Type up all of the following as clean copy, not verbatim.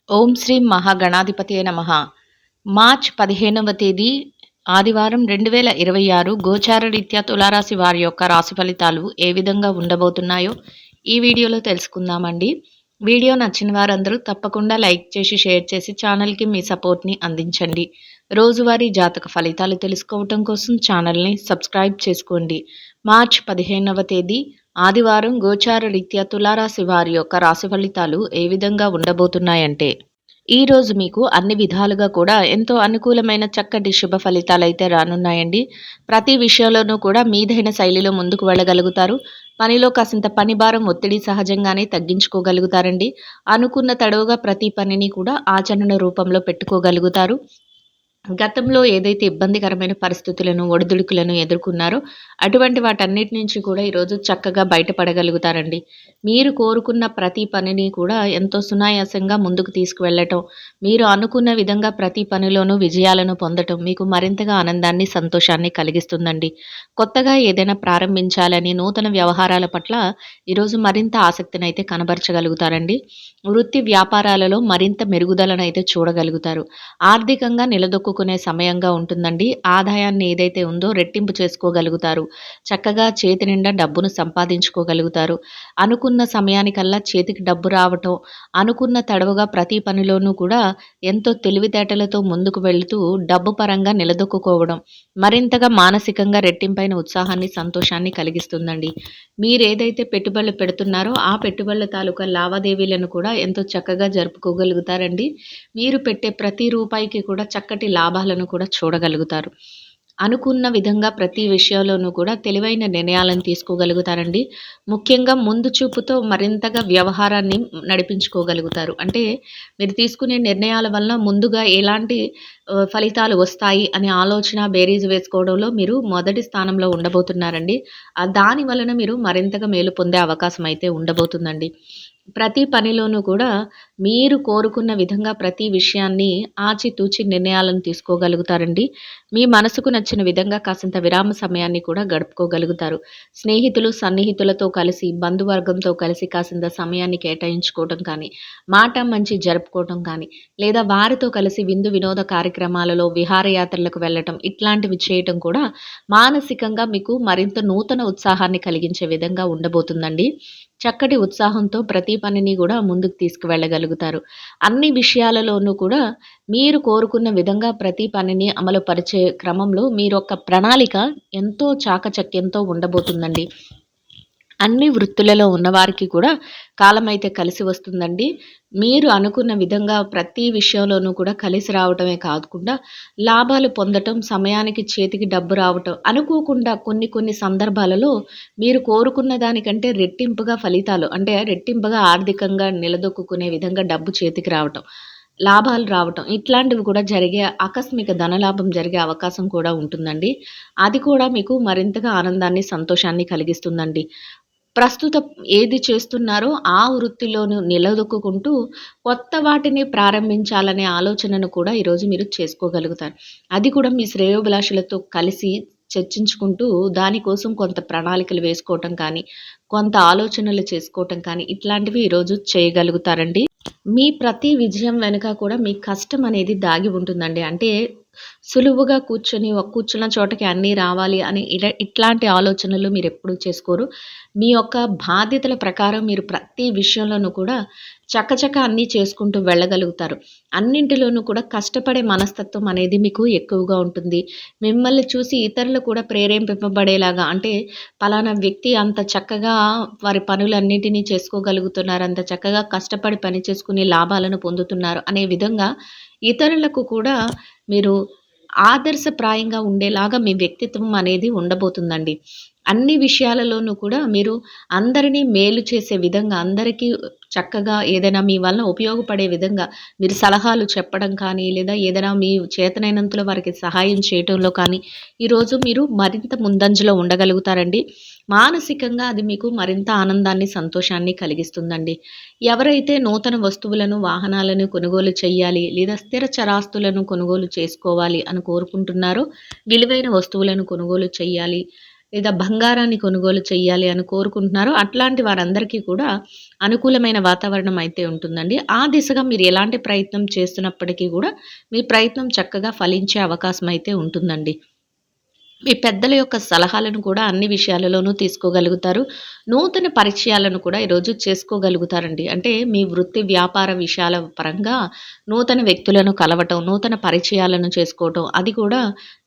ఓం శ్రీ మహాగణాధిపతియే నమః. మార్చ్ 15వ తేదీ ఆదివారం 2026 గోచార రీత్యా తులారాశి వారి యొక్క రాశి ఫలితాలు ఏ విధంగా ఉండబోతున్నాయో ఈ వీడియోలో తెలుసుకుందామండి. వీడియో నచ్చిన వారందరూ తప్పకుండా లైక్ చేసి, షేర్ చేసి ఛానల్‌కి మీ సపోర్ట్‌ని అందించండి. రోజువారీ జాతక ఫలితాలు తెలుసుకోవటం కోసం ఛానల్‌ని సబ్స్క్రైబ్ చేసుకోండి. మార్చ్ 15వ తేదీ ఆదివారం గోచార రీత్యా తులారాశి వారి యొక్క రాశి ఫలితాలు ఏ విధంగా ఉండబోతున్నాయంటే, ఈరోజు మీకు అన్ని విధాలుగా కూడా ఎంతో అనుకూలమైన చక్కటి శుభ ఫలితాలైతే రానున్నాయండి. ప్రతి విషయంలోనూ కూడా మీదైన శైలిలో ముందుకు వెళ్ళగలుగుతారు. పనిలో కాసింత పని భారం, ఒత్తిడి సహజంగానే తగ్గించుకోగలుగుతారండి. అనుకున్న తడవుగా ప్రతి పనిని కూడా ఆచరణ రూపంలో పెట్టుకోగలుగుతారు. గతంలో ఏదైతే ఇబ్బందికరమైన పరిస్థితులను, ఒడిదుడుకులను ఎదుర్కొన్నారో, అటువంటి వాటన్నిటి నుంచి కూడా ఈరోజు చక్కగా బయటపడగలుగుతారండి. మీరు కోరుకున్న ప్రతి పనిని కూడా ఎంతో సునాయాసంగా ముందుకు తీసుకువెళ్ళటం, మీరు అనుకున్న విధంగా ప్రతి పనిలోనూ విజయాలను పొందటం మీకు మరింతగా ఆనందాన్ని, సంతోషాన్ని కలిగిస్తుందండి. కొత్తగా ఏదైనా ప్రారంభించాలని నూతన వ్యవహారాల పట్ల ఈరోజు మరింత ఆసక్తినైతే కనబరచగలుగుతారండి. వృత్తి వ్యాపారాలలో మరింత మెరుగుదలనైతే చూడగలుగుతారు. ఆర్థికంగా నిలదొక్కుకునే సమయంగా ఉంటుందండి. ఆదాయాన్ని ఏదైతే ఉందో రెట్టింపు చేసుకోగలుగుతారు. చక్కగా చేతి నిండా డబ్బును సంపాదించుకోగలుగుతారు. అనుకున్న సమయానికల్లా చేతికి డబ్బు రావటం, అనుకున్న తడవుగా ప్రతి పనిలోనూ కూడా ఎంతో తెలివితేటలతో ముందుకు వెళుతూ డబ్బు పరంగా నిలదొక్కుకోవడం, మరింతగా మానసికంగా రెట్టింపైన ఉత్సాహాన్ని, సంతోషాన్ని కలిగిస్తుందండి. మీరేదైతే పెట్టుబడులు పెడుతున్నారో ఆ పెట్టుబడుల తాలూకా లావాదేవీలను కూడా ఎంతో చక్కగా జరుపుకోగలుగుతారండి. మీరు పెట్టే ప్రతి రూపాయికి కూడా చక్కటి లాభాలను కూడా చూడగలుగుతారు. అనుకున్న విధంగా ప్రతి విషయంలోనూ కూడా తెలివైన నిర్ణయాలను తీసుకోగలుగుతారండి. ముఖ్యంగా ముందు చూపుతో మరింతగా వ్యవహారాన్ని నడిపించుకోగలుగుతారు. అంటే మీరు తీసుకునే నిర్ణయాల వలన ముందుగా ఎలాంటి ఫలితాలు వస్తాయి అనే ఆలోచన, బేరీజు వేసుకోవడంలో మీరు మొదటి స్థానంలో ఉండబోతున్నారండి. దాని వలన మీరు మరింతగా మేలు పొందే అవకాశం అయితే ఉండబోతుందండి. ప్రతి పనిలోనూ కూడా మీరు కోరుకున్న విధంగా ప్రతి విషయాన్ని ఆచితూచి నిర్ణయాలను తీసుకోగలుగుతారండి. మీ మనసుకు నచ్చిన విధంగా కాసింత విరామ సమయాన్ని కూడా గడుపుకోగలుగుతారు. స్నేహితులు, సన్నిహితులతో కలిసి, బంధువర్గంతో కలిసి కాసింత సమయాన్ని కేటాయించుకోవటం కానీ, మాట మంచి జరుపుకోవటం కానీ, లేదా వారితో కలిసి విందు వినోద కార్యక్రమాలలో విహారయాత్రలకు వెళ్ళటం, ఇట్లాంటివి చేయటం కూడా మానసికంగా మీకు మరింత నూతన ఉత్సాహాన్ని కలిగించే విధంగా ఉండబోతుందండి. చక్కటి ఉత్సాహంతో ప్రతి పనిని కూడా ముందుకు తీసుకువెళ్ళగలుగుతారు. అన్ని విషయాలలోనూ కూడా మీరు కోరుకున్న విధంగా ప్రతి పనిని అమలు పరిచే క్రమంలో మీరొక ప్రణాళిక ఎంతో చాకచక్యంతో ఉండబోతుందండి. అన్ని వృత్తులలో ఉన్నవారికి కూడా కాలమైతే కలిసి వస్తుందండి. మీరు అనుకున్న విధంగా ప్రతి విషయంలోనూ కూడా కలిసి రావటమే కాకుండా లాభాలు పొందటం, సమయానికి చేతికి డబ్బు రావటం, అనుకోకుండా కొన్ని కొన్ని సందర్భాలలో మీరు కోరుకున్న దానికంటే రెట్టింపుగా ఫలితాలు, అంటే రెట్టింపుగా ఆర్థికంగా నిలదొక్కుకునే విధంగా డబ్బు చేతికి రావటం, లాభాలు రావటం, ఇట్లాంటివి కూడా జరిగే ఆకస్మిక ధనలాభం జరిగే అవకాశం కూడా ఉంటుందండి. అది కూడా మీకు మరింతగా ఆనందాన్ని, సంతోషాన్ని కలిగిస్తుందండి. ప్రస్తుతం ఏది చేస్తున్నారో ఆ వృత్తిలోను నిలదొక్కుకుంటూ కొత్త వాటిని ప్రారంభించాలనే ఆలోచనను కూడా ఈరోజు మీరు చేసుకోగలుగుతారు. అది కూడా మీ శ్రేయోభిలాషులతో కలిసి చర్చించుకుంటూ దానికోసం కొంత ప్రణాళికలు వేసుకోవటం కానీ, కొంత ఆలోచనలు చేసుకోవటం కానీ ఇట్లాంటివి ఈరోజు చేయగలుగుతారండి. మీ ప్రతి విజయం వెనుక కూడా మీ కష్టం అనేది దాగి ఉంటుందండి. అంటే సులువుగా కూర్చున్న చోటకి అన్నీ రావాలి అని ఇట్లాంటి ఆలోచనలు మీరెప్పుడూ చేసుకోరు. మీ యొక్క బాధ్యతల ప్రకారం మీరు ప్రతి విషయంలోనూ కూడా చకచక అన్నీ చేసుకుంటూ వెళ్ళగలుగుతారు. అన్నింటిలోనూ కూడా కష్టపడే మనస్తత్వం అనేది మీకు ఎక్కువగా ఉంటుంది. మిమ్మల్ని చూసి ఇతరులు కూడా ప్రేరేపింపబడేలాగా, అంటే పలానా వ్యక్తి అంత చక్కగా వారి పనులన్నిటినీ చేసుకోగలుగుతున్నారు, అంత చక్కగా కష్టపడి పని చేసుకుని లాభాలను పొందుతున్నారు అనే విధంగా ఇతరులకు కూడా మీరు ఆదర్శప్రాయంగా ఉండేలాగా మీ వ్యక్తిత్వం అనేది ఉండబోతుందండి. అన్ని విషయాలలోనూ కూడా మీరు అందరినీ మేలు చేసే విధంగా, అందరికీ చక్కగా ఏదైనా మీ వలన ఉపయోగపడే విధంగా మీరు సలహాలు చెప్పడం కానీ, లేదా ఏదైనా మీ చేతనైనంతలో వారికి సహాయం చేయటంలో కానీ, ఈరోజు మీరు మరింత ముందంజలో ఉండగలుగుతారండి. మానసికంగా అది మీకు మరింత ఆనందాన్ని, సంతోషాన్ని కలిగిస్తుందండి. ఎవరైతే నూతన వస్తువులను, వాహనాలను కొనుగోలు చేయాలి, లేదా స్థిర చరాస్తులను కొనుగోలు చేసుకోవాలి అని కోరుకుంటున్నారో, విలువైన వస్తువులను కొనుగోలు చేయాలి, లేదా బంగారాన్ని కొనుగోలు చేయాలి అని కోరుకుంటున్నారో అట్లాంటి వారందరికీ కూడా అనుకూలమైన వాతావరణం అయితే ఉంటుందండి. ఆ దిశగా మీరు ఎలాంటి ప్రయత్నం చేస్తున్నప్పటికీ గూడా మీ ప్రయత్నం చక్కగా ఫలించే అవకాశం అయితే ఉంటుందండి. మీ పెద్దల యొక్క సలహాలను కూడా అన్ని విషయాలలోనూ తీసుకోగలుగుతారు. నూతన పరిచయాలను కూడా ఈరోజు చేసుకోగలుగుతారండి. అంటే మీ వృత్తి, వ్యాపార విషయాల పరంగా నూతన వ్యక్తులను కలవటం, నూతన పరిచయాలను చేసుకోవటం, అది కూడా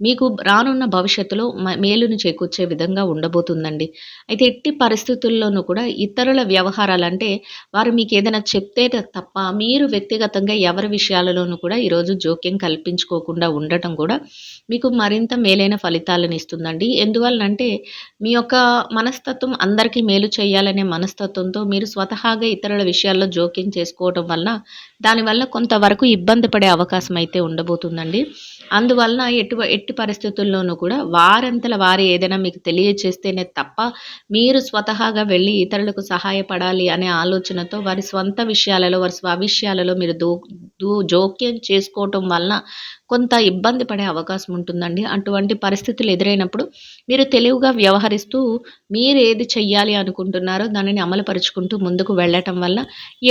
మీకు రానున్న భవిష్యత్తులో మేలుని చేకూర్చే విధంగా ఉండబోతుందండి. అయితే ఎట్టి పరిస్థితుల్లోనూ కూడా ఇతరుల వ్యవహారాలంటే వారు మీకేదైనా చెప్తే తప్ప మీరు వ్యక్తిగతంగా ఎవరి విషయాలలోనూ కూడా ఈరోజు జోక్యం కల్పించుకోకుండా ఉండటం కూడా మీకు మరింత మేలైన ఫలితాలనిస్తుందండి. ఎందువలనంటే, మీ యొక్క మనస్తత్వం అందరికీ మేలు చేయాలనే మనస్తత్వంతో మీరు స్వతహాగా ఇతరుల విషయాల్లో జోక్యం చేసుకోవటం వలన, దానివల్ల కొంతవరకు ఇబ్బంది పడే అవకాశం అయితే ఉండబోతుందండి. అందువలన ఎట్టి పరిస్థితుల్లోనూ కూడా వారంతల వారే ఏదైనా మీకు తెలియచేస్తేనే తప్ప, మీరు స్వతహాగా వెళ్లి ఇతరులకు సహాయపడాలి అనే ఆలోచనతో వారి స్వంత విషయాలలో, వారి స్వవిషయాలలో మీరు జోక్యం చేసుకోవటం వలన కొంత ఇబ్బంది పడే అవకాశం ఉంటుందండి. అటువంటి పరిస్థితులు ఎదురైనప్పుడు మీరు తెలివిగా వ్యవహరిస్తూ మీరు ఏది చెయ్యాలి అనుకుంటున్నారో దానిని అమలుపరుచుకుంటూ ముందుకు వెళ్ళటం వల్ల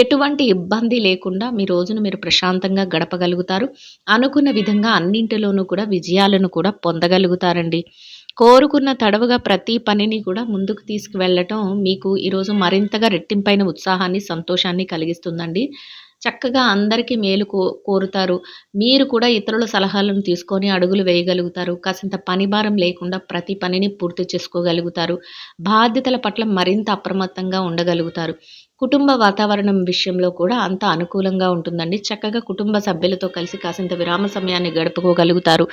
ఎటువంటి ఇబ్బంది లేకుండా మీ రోజును మీరు ప్రశాంతంగా గడపగలుగుతారు. అనుకున్న విధంగా అన్నింటిలోనూ కూడా విజయాలను కూడా పొందగలుగుతారండి. కోరుకున్న తడవుగా ప్రతి పనిని కూడా ముందుకు తీసుకువెళ్ళటం మీకు ఈరోజు మరింతగా రెట్టింపైన ఉత్సాహాన్ని, సంతోషాన్ని కలిగిస్తుందండి. చక్కగా అందరికీ మేలు కోరుతారు. మీరు కూడా ఇతరుల సలహాలను తీసుకొని అడుగులు వేయగలుగుతారు. కాసింత పనిభారం లేకుండా ప్రతి పనిని పూర్తి చేసుకోగలుగుతారు. బాధ్యతల పట్ల మరింత అప్రమత్తంగా ఉండగలుగుతారు. కుటుంబ వాతావరణం విషయంలో కూడా అంత అనుకూలంగా ఉంటుందండి. చక్కగా కుటుంబ సభ్యులతో కలిసి కాసింత విరామ సమయాన్ని గడుపుకోగలుగుతారు.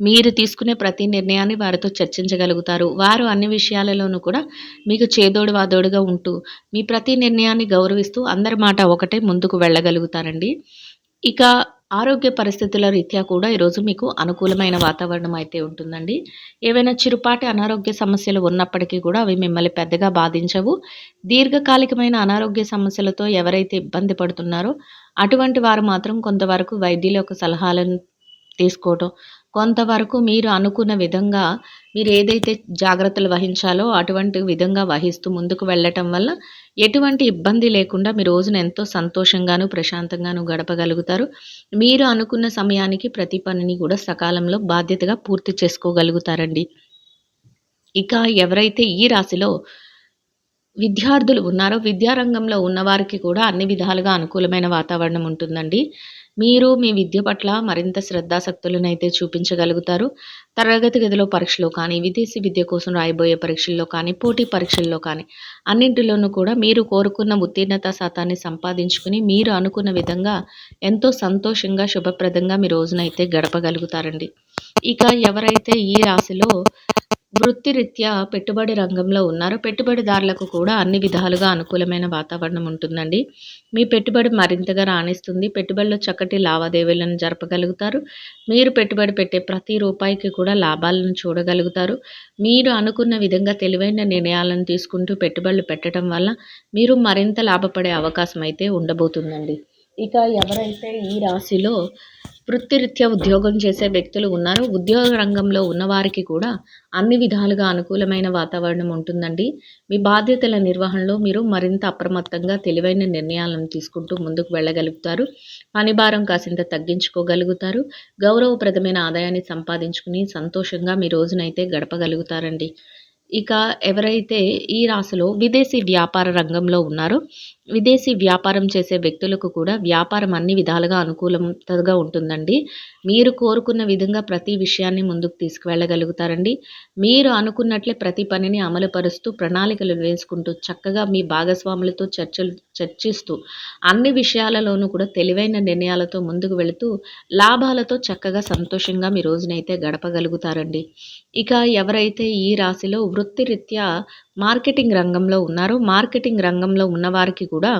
మీరు తీసుకునే ప్రతి నిర్ణయాన్ని వారితో చర్చించగలుగుతారు. వారు అన్ని విషయాలలోనూ కూడా మీకు చేదోడు వాదోడుగా ఉంటూ, మీ ప్రతి నిర్ణయాన్ని గౌరవిస్తూ అందరి మాట ఒకటే ముందుకు వెళ్ళగలుగుతారండి. ఇక ఆరోగ్య పరిస్థితుల రీత్యా కూడా ఈరోజు మీకు అనుకూలమైన వాతావరణం అయితే ఉంటుందండి. ఏవైనా చిరుపాటి అనారోగ్య సమస్యలు ఉన్నప్పటికీ కూడా అవి మిమ్మల్ని పెద్దగా బాధించవు. దీర్ఘకాలికమైన అనారోగ్య సమస్యలతో ఎవరైతే ఇబ్బంది పడుతున్నారో అటువంటి వారు మాత్రం కొంతవరకు వైద్యుల యొక్క సలహాలను తీసుకోవటం, కొంతవరకు మీరు అనుకున్న విధంగా మీరు ఏదైతే జాగ్రత్తలు వహించాలో అటువంటి విధంగా వహిస్తూ ముందుకు వెళ్ళటం వల్ల ఎటువంటి ఇబ్బంది లేకుండా మీ రోజున ఎంతో సంతోషంగాను, ప్రశాంతంగాను గడపగలుగుతారు. మీరు అనుకున్న సమయానికి ప్రతి పనిని కూడా సకాలంలో బాధ్యతగా పూర్తి చేసుకోగలుగుతారండి. ఇక ఎవరైతే ఈ రాశిలో విద్యార్థులు ఉన్నారో, విద్యారంగంలో ఉన్నవారికి కూడా అన్ని విధాలుగా అనుకూలమైన వాతావరణం ఉంటుందండి. మీరు మీ విద్య పట్ల మరింత శ్రద్ధాసక్తులనైతే చూపించగలుగుతారు. తరగతి గదిలో పరీక్షలో కానీ, విదేశీ విద్య కోసం రాయబోయే పరీక్షల్లో కానీ, పోటీ పరీక్షల్లో కానీ అన్నింటిలోనూ కూడా మీరు కోరుకున్న ఉత్తీర్ణత శాతాన్ని సంపాదించుకుని, మీరు అనుకున్న విధంగా ఎంతో సంతోషంగా, శుభప్రదంగా మీ రోజునైతే గడపగలుగుతారండి. ఇక ఎవరైతే ఈ రాశిలో వృత్తిరీత్యా పెట్టుబడి రంగంలో ఉన్నారో, పెట్టుబడిదారులకు కూడా అన్ని విధాలుగా అనుకూలమైన వాతావరణం ఉంటుందండి. మీ పెట్టుబడి మరింతగా రాణిస్తుంది. పెట్టుబడిలో చక్కటి లావాదేవీలను జరపగలుగుతారు. మీరు పెట్టుబడి పెట్టే ప్రతి రూపాయికి కూడా లాభాలను చూడగలుగుతారు. మీరు అనుకున్న విధంగా తెలివైన నిర్ణయాలను తీసుకుంటూ పెట్టుబడులు పెట్టడం వల్ల మీరు మరింత లాభపడే అవకాశం అయితే ఉండబోతుందండి. ఇక ఎవరైతే ఈ రాశిలో వృత్తిరీత్యా ఉద్యోగం చేసే వ్యక్తులు ఉన్నారో, ఉద్యోగ రంగంలో ఉన్నవారికి కూడా అన్ని విధాలుగా అనుకూలమైన వాతావరణం ఉంటుందండి. మీ బాధ్యతల నిర్వహణలో మీరు మరింత అప్రమత్తంగా తెలివైన నిర్ణయాలను తీసుకుంటూ ముందుకు వెళ్ళగలుగుతారు. పని భారం కాసింత తగ్గించుకోగలుగుతారు. గౌరవప్రదమైన ఆదాయాన్ని సంపాదించుకుని సంతోషంగా మీ రోజునైతే గడపగలుగుతారండి. ఇక ఎవరైతే ఈ రాశిలో విదేశీ వ్యాపార రంగంలో ఉన్నారో, విదేశీ వ్యాపారం చేసే వ్యక్తులకు కూడా వ్యాపారం అన్ని విధాలుగా అనుకూలంగా ఉంటుందండి. మీరు కోరుకున్న విధంగా ప్రతి విషయాన్ని ముందుకు తీసుకువెళ్ళగలుగుతారండి. మీరు అనుకున్నట్లే ప్రతి పనిని అమలుపరుస్తూ ప్రణాళికలు వేసుకుంటూ చక్కగా మీ భాగస్వాములతో చర్చిస్తూ అన్ని విషయాలలోనూ కూడా తెలివైన నిర్ణయాలతో ముందుకు వెళుతూ లాభాలతో చక్కగా సంతోషంగా మీ రోజునైతే గడపగలుగుతారండి. ఇక ఎవరైతే ఈ రాశిలో వృత్తిరీత్యా మార్కెటింగ్ రంగంలో ఉన్నారో, మార్కెటింగ్ రంగంలో ఉన్నవారికి కూడా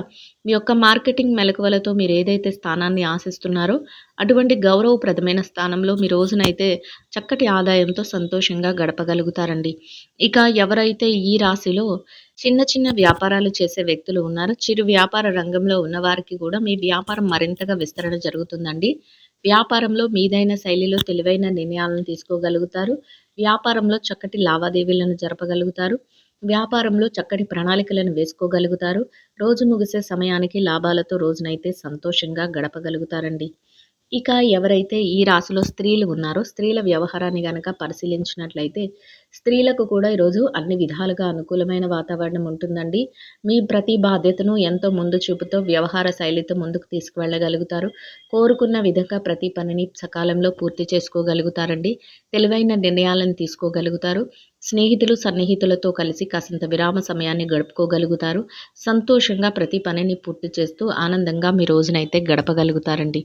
మీ యొక్క మార్కెటింగ్ మెళకువలతో మీరేదైతే స్థానాన్ని ఆశిస్తున్నారో, అటువంటి గౌరవప్రదమైన స్థానంలో మీ రోజునైతే చక్కటి ఆదాయంతో సంతోషంగా గడపగలుగుతారండి. ఇక ఎవరైతే ఈ రాశిలో చిన్న చిన్న వ్యాపారాలు చేసే వ్యక్తులు ఉన్నారో, చిరు వ్యాపార రంగంలో ఉన్నవారికి కూడా మీ వ్యాపారం మరింతగా విస్తరణ జరుగుతుందండి. వ్యాపారంలో మీదైన శైలిలో తెలివైన నిర్ణయాలను తీసుకోగలుగుతారు. వ్యాపారంలో చక్కటి లావాదేవీలను జరపగలుగుతారు. వ్యాపారంలో చక్కటి ప్రణాళికలను వేసుకోగలుగుతారు. రోజు ముగిసే సమయానికి లాభాలతో రోజునైతే సంతోషంగా గడపగలుగుతారండి. ఇక ఎవరైతే ఈ రాశిలో స్త్రీలు ఉన్నారో, స్త్రీల వ్యవహారాన్ని గనక పరిశీలించినట్లయితే, స్త్రీలకు కూడా ఈరోజు అన్ని విధాలుగా అనుకూలమైన వాతావరణం ఉంటుందండి. మీ ప్రతి బాధ్యతను ఎంతో ముందు చూపుతో వ్యవహార శైలితో ముందుకు తీసుకువెళ్ళగలుగుతారు. కోరుకున్న విధంగా ప్రతి పనిని సకాలంలో పూర్తి చేసుకోగలుగుతారండి. తెలివైన నిర్ణయాలను తీసుకోగలుగుతారు. స్నేహితులు, సన్నిహితులతో కలిసి కాసింత విరామ సమయాన్ని గడుపుకోగలుగుతారు. సంతోషంగా ప్రతి పనిని పూర్తి చేస్తూ ఆనందంగా మీ రోజునైతే గడపగలుగుతారండి.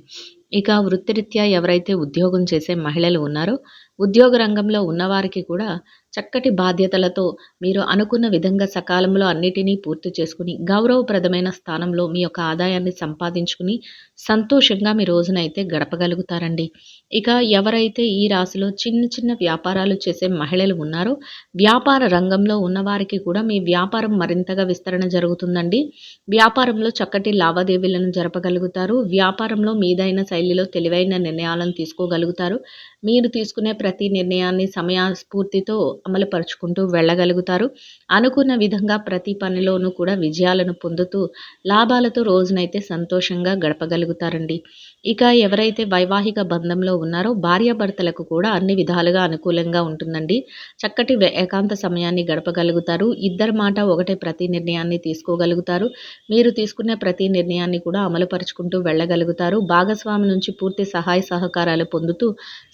ఇక వృత్తిరీత్యా ఎవరైతే ఉద్యోగం చేసే మహిళలు ఉన్నారో, ఉద్యోగ రంగంలో ఉన్నవారికి కూడా చక్కటి బాధ్యతలతో మీరు అనుకున్న విధంగా సకాలంలో అన్నిటినీ పూర్తి చేసుకుని, గౌరవప్రదమైన స్థానంలో మీ యొక్క ఆదాయాన్ని సంపాదించుకుని, సంతోషంగా మీ రోజునైతే గడపగలుగుతారండి. ఇక ఎవరైతే ఈ రాశిలో చిన్న చిన్న వ్యాపారాలు చేసే మహిళలు ఉన్నారో, వ్యాపార రంగంలో ఉన్నవారికి కూడా మీ వ్యాపారం మరింతగా విస్తరణ జరుగుతుందండి. వ్యాపారంలో చక్కటి లావాదేవీలను జరపగలుగుతారు. వ్యాపారంలో మీదైన శైలిలో తెలివైన నిర్ణయాలను తీసుకోగలుగుతారు. మీరు తీసుకునే ప్రతి నిర్ణయాన్ని సమయస్ఫూర్తితో అమలుపరుచుకుంటూ వెళ్ళగలుగుతారు. అనుకున్న విధంగా ప్రతి పనిలోనూ కూడా విజయాలను పొందుతూ లాభాలతో రోజునైతే సంతోషంగా గడపగలుగుతారండి. ఇక ఎవరైతే వైవాహిక బంధంలో ఉన్నారో, భార్యాభర్తలకు కూడా అన్ని విధాలుగా అనుకూలంగా ఉంటుందండి. చక్కటి ఏకాంత సమయాన్ని గడపగలుగుతారు. ఇద్దరి మాట ఒకటే ప్రతి నిర్ణయాన్ని తీసుకోగలుగుతారు. మీరు తీసుకునే ప్రతి నిర్ణయాన్ని కూడా అమలుపరుచుకుంటూ వెళ్ళగలుగుతారు. భాగస్వామి నుంచి పూర్తి సహాయ సహకారాలు పొందుతూ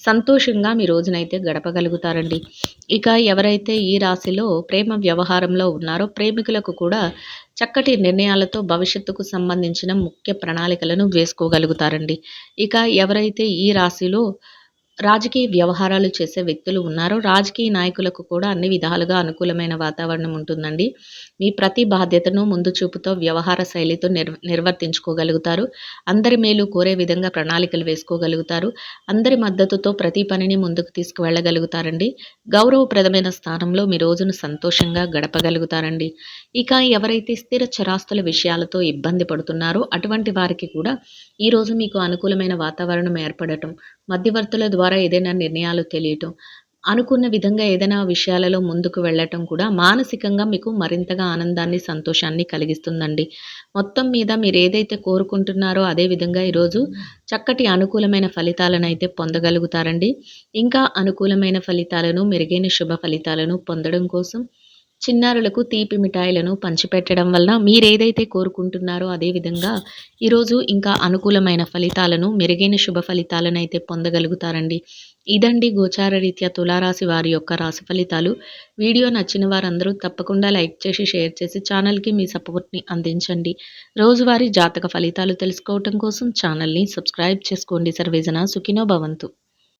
సంతోషంగా మీ రోజునైతే గడపగలుగుతారండి. ఇక ఎవరైతే ఈ రాశిలో ప్రేమ వ్యవహారంలో ఉన్నారో, ప్రేమికులకు కూడా చక్కటి నిర్ణయాలతో భవిష్యత్తుకు సంబంధించిన ముఖ్య ప్రణాళికలను వేసుకోగలుగుతారండి. ఇక ఎవరైతే ఈ రాశిలో రాజకీయ వ్యవహారాలు చేసే వ్యక్తులు ఉన్నారో, రాజకీయ నాయకులకు కూడా అన్ని విధాలుగా అనుకూలమైన వాతావరణం ఉంటుందండి. మీ ప్రతి బాధ్యతను ముందు చూపుతో వ్యవహార శైలితో నిర్వర్తించుకోగలుగుతారు. అందరి మేలు కోరే విధంగా ప్రణాళికలు వేసుకోగలుగుతారు. అందరి మద్దతుతో ప్రతి పనిని ముందుకు తీసుకువెళ్ళగలుగుతారండి. గౌరవప్రదమైన స్థానంలో మీ రోజును సంతోషంగా గడపగలుగుతారండి. ఇక ఎవరైతే స్థిర చరాస్తుల విషయాలతో ఇబ్బంది పడుతున్నారో, అటువంటి వారికి కూడా ఈరోజు మీకు అనుకూలమైన వాతావరణం ఏర్పడటం, మధ్యవర్తుల ద్వారా ఏదైనా నిర్ణయాలు తెలియటం, అనుకున్న విధంగా ఏదైనా విషయాలలో ముందుకు వెళ్ళటం కూడా మానసికంగా మీకు మరింతగా ఆనందాన్ని, సంతోషాన్ని కలిగిస్తుందండి. మొత్తం మీద మీరు ఏదైతే కోరుకుంటున్నారో అదే విధంగా ఈరోజు చక్కటి అనుకూలమైన ఫలితాలనైతే పొందగలుగుతారండి. ఇంకా అనుకూలమైన ఫలితాలను, మెరుగైన శుభ ఫలితాలను పొందడం కోసం చిన్నారులకు తీపి మిఠాయిలను పంచిపెట్టడం వలన మీరేదైతే కోరుకుంటున్నారో అదే విధంగా ఈరోజు ఇంకా అనుకూలమైన ఫలితాలను, మెరుగైన శుభ ఫలితాలనైతే పొందగలుగుతారండి. ఇదండి గోచార రీత్యా తులారాశి వారి యొక్క రాశి ఫలితాలు. వీడియో నచ్చిన వారందరూ తప్పకుండా లైక్ చేసి, షేర్ చేసి ఛానల్‌కి మీ సపోర్ట్‌ని అందించండి. రోజువారీ జాతక ఫలితాలు తెలుసుకోవటం కోసం ఛానల్‌ని సబ్స్క్రైబ్ చేసుకోండి. సర్వేజన సుఖినో భవంతు.